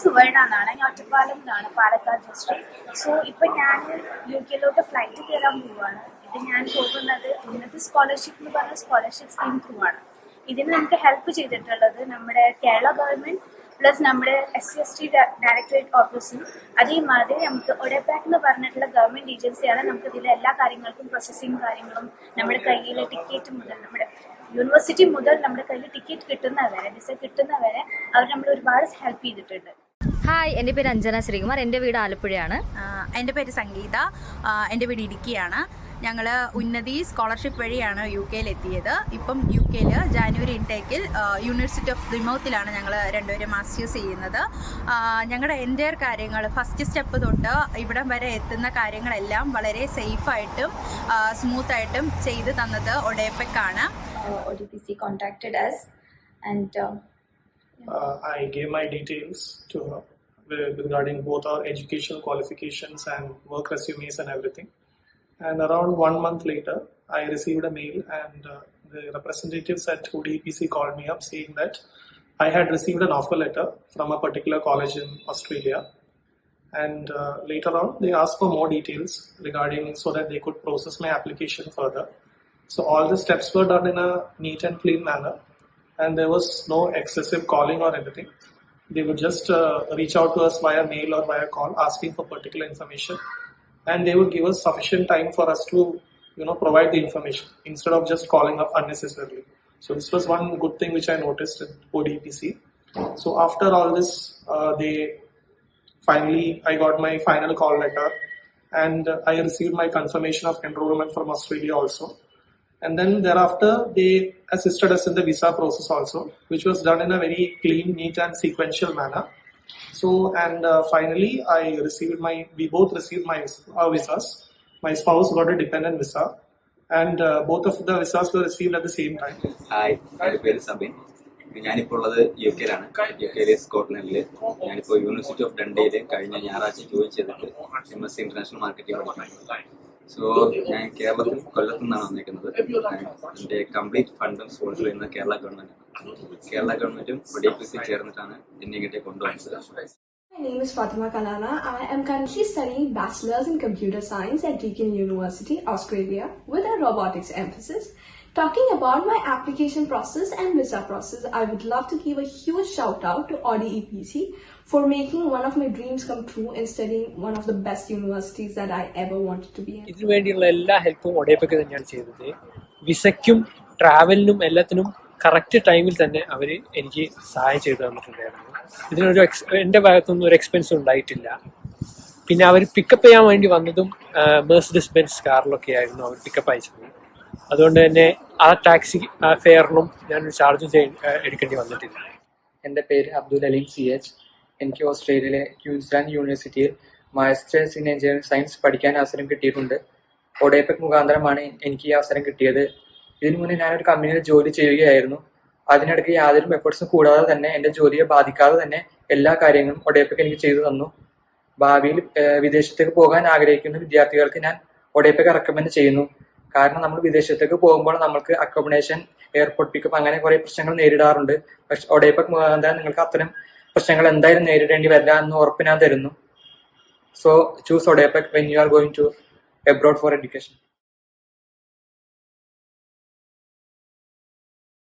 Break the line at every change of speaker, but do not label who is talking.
സുവർണ എന്നാണ്. ഞാൻ ഒറ്റപ്പാലം എന്നാണ്, പാലക്കാട് ഡിസ്ട്രിക്ട്. സോ ഇപ്പം ഞാൻ UK ഫ്ലൈറ്റ് കയറാൻ പോവുകയാണ്. ഇത് ഞാൻ പോകുന്നത് ഉന്നതി സ്കോളർഷിപ്പ് എന്ന് പറഞ്ഞ സ്കോളർഷിപ്പ് സ്കീം ത്രൂ ആണ്. ഇതിന് നമുക്ക് ഹെൽപ്പ് ചെയ്തിട്ടുള്ളത് നമ്മുടെ കേരള ഗവൺമെൻറ് പ്ലസ് നമ്മുടെ SC/ST ഡയറക്ടറേറ്റ് ഓഫീസും അതേമാതിരി നമുക്ക് ഒഡെപാക് എന്ന് പറഞ്ഞിട്ടുള്ള ഗവൺമെൻറ് ഏജൻസിയാണ് നമുക്ക് ഇതിലെ എല്ലാ കാര്യങ്ങൾക്കും പ്രോസസ്സിങ് കാര്യങ്ങളും നമ്മുടെ കയ്യിൽ ടിക്കറ്റ് മുതൽ നമ്മുടെ യൂണിവേഴ്സിറ്റി മുതൽ നമ്മുടെ കയ്യിൽ ടിക്കറ്റ് കിട്ടുന്നവരെ വിസ കിട്ടുന്നവരെ അവർ നമ്മൾ ഒരുപാട് ഹെൽപ്പ് ചെയ്തിട്ടുണ്ട്.
ഹായ്, എൻ്റെ പേര് അഞ്ജന ശ്രീകുമാർ. എൻ്റെ വീട് ആലപ്പുഴയാണ്.
എൻ്റെ പേര് സംഗീത. എൻ്റെ വീട് ഇടുക്കിയാണ്. ഞങ്ങൾ ഉന്നതി സ്കോളർഷിപ്പ് വഴിയാണ് UK എത്തിയത്. ഇപ്പം UK ജാനുവരി ഇൻടേക്കിൽ യൂണിവേഴ്സിറ്റി ഓഫ് പ്ലിമൗത്തിലാണ് ഞങ്ങൾ രണ്ടുപേരും മാസ്റ്റേഴ്സ് ചെയ്യുന്നത്. ഞങ്ങളുടെ എൻ്റയർ കാര്യങ്ങൾ ഫസ്റ്റ് സ്റ്റെപ്പ് തൊട്ട് ഇവിടം വരെ എത്തുന്ന കാര്യങ്ങളെല്ലാം വളരെ സേഫായിട്ടും സ്മൂത്തായിട്ടും ചെയ്ത് തന്നത് ഒഡെപെക് ആണ്.
ODPC contacted us and
I gave my details to her regarding both our educational qualifications and work resumes and everything. And around 1 month later, I received a mail and the representatives at ODPC called me up saying that I had received an offer letter from a particular college in Australia. And later on, they asked for more details regarding so that they could process my application further. So all the steps were done in a neat and clean manner, and there was no excessive calling or anything. They would just reach out to us via mail or via call asking for particular information, and they would give us sufficient time for us to provide the information instead of just calling up unnecessarily. So this was one good thing which I noticed at ODPC. So after all this, I got my final call letter, and I received my confirmation of enrollment from Australia also. And then thereafter, they assisted us in the visa process also, which was done in a very clean, neat and sequential manner. So, and finally, we both received our visas. My spouse got a dependent visa, and both of the visas were received at the same time.
Hi, എൻ്റെ പേര് സബിൻ. ഞാനിപ്പോൾ ഉള്ളത് UK-ലാണ്. UK സ്കോട്ട്ലൻഡിൽ. ഞാനിപ്പോൾ university of ഡണ്ടയിൽ കഴിഞ്ഞ ഞായറാഴ്ച join ചെയ്തിട്ട് MSc international marketing പഠിക്കണം. So ഞാൻ കേരളത്തിൽ കൊല്ലത്തു നിന്നാണ് വന്നിരിക്കുന്നത്. എൻ്റെ കംപ്ലീറ്റ് ഫണ്ടും സ്പോൺസർ ചെയ്യുന്നത് കേരള ഗവൺമെൻറ്റാണ്. കേരള ഗവൺമെൻറ്റും ODPC ചേർന്നിട്ടാണ് എന്നെ ഇങ്ങോട്ടേക്ക് കൊണ്ടുവന്നത്.
My name is Fatima Kanana. I am currently studying Bachelor's in Computer Science at Deakin University, Australia, with a robotics emphasis. Talking about my application process and visa process, I would love to give a huge shout out to ODPC for making one of my dreams come true in studying one of the best universities that I ever wanted to be in.
ഇതിനു വേണ്ടിയുള്ള എല്ലാ ഹെൽപ്പും ഒഡെപെക് തന്നെയാണ് ചെയ്തത്. വിസയ്ക്കും ട്രാവലിനും എല്ലാത്തിനും correct ടൈമിൽ തന്നെ അവർ എനിക്ക് സഹായം ചെയ്തു തന്നിട്ടുണ്ടായിരുന്നു. ഇതിനൊരു എൻ്റെ ഭാഗത്തൊന്നും ഒരു എക്സ്പെൻസ് ഉണ്ടായിട്ടില്ല. പിന്നെ അവർ പിക്കപ്പ് ചെയ്യാൻ വേണ്ടി വന്നതും മെഴ്സിഡസ് ബെൻസ് കാറിലൊക്കെ ആയിരുന്നു അവർ പിക്കപ്പ് അയച്ചത്. അതുകൊണ്ട് തന്നെ ആ ടാക്സി ഫെയറിനും ഞാനൊരു ചാർജും എടുക്കേണ്ടി വന്നിട്ടില്ല.
എൻ്റെ പേര് അബ്ദുൽ അലീം CH. എനിക്ക് ഓസ്ട്രേലിയയിലെ ക്യൂൻസ്ലാൻഡ് യൂണിവേഴ്സിറ്റിയിൽ മാസ്റ്റേഴ്സ് ഇൻ എഞ്ചിനീയറിംഗ് സയൻസ് പഠിക്കാൻ അവസരം കിട്ടിയിട്ടുണ്ട്. ഒഡെപെക് മുഖാന്തരമാണ് എനിക്ക് ഈ അവസരം കിട്ടിയത്. ഇതിനു മുന്നേ ഞാനൊരു കമ്പനിയിൽ ജോലി ചെയ്യുകയായിരുന്നു. അതിനിടയ്ക്ക് യാതൊരു എഫേർട്സും കൂടാതെ തന്നെ എൻ്റെ ജോലിയെ ബാധിക്കാതെ തന്നെ എല്ലാ കാര്യങ്ങളും ഒഡെപെക് എനിക്ക് ചെയ്തു തന്നു. ഭാവിയിൽ വിദേശത്തേക്ക് പോകാൻ ആഗ്രഹിക്കുന്ന വിദ്യാർത്ഥികൾക്ക് ഞാൻ ഒഡെപെക് റെക്കമെൻഡ് ചെയ്യുന്നു. കാരണം നമ്മൾ വിദേശത്തേക്ക് പോകുമ്പോൾ നമുക്ക് അക്കോമഡേഷൻ, എയർപോർട്ട് പിക്കപ്പ് അങ്ങനെ കുറെ പ്രശ്നങ്ങൾ നേരിടാറുണ്ട്. പക്ഷെ ഒഡെപെക് മുഖാന്തരം നിങ്ങൾക്ക് അത്തരം പ്രശ്നങ്ങൾ എന്തായാലും നേരിടേണ്ടി വരില്ല എന്ന് ഉറപ്പ് ഞാൻ തരുന്നു. So choose ODEPEC when you are going to abroad for education.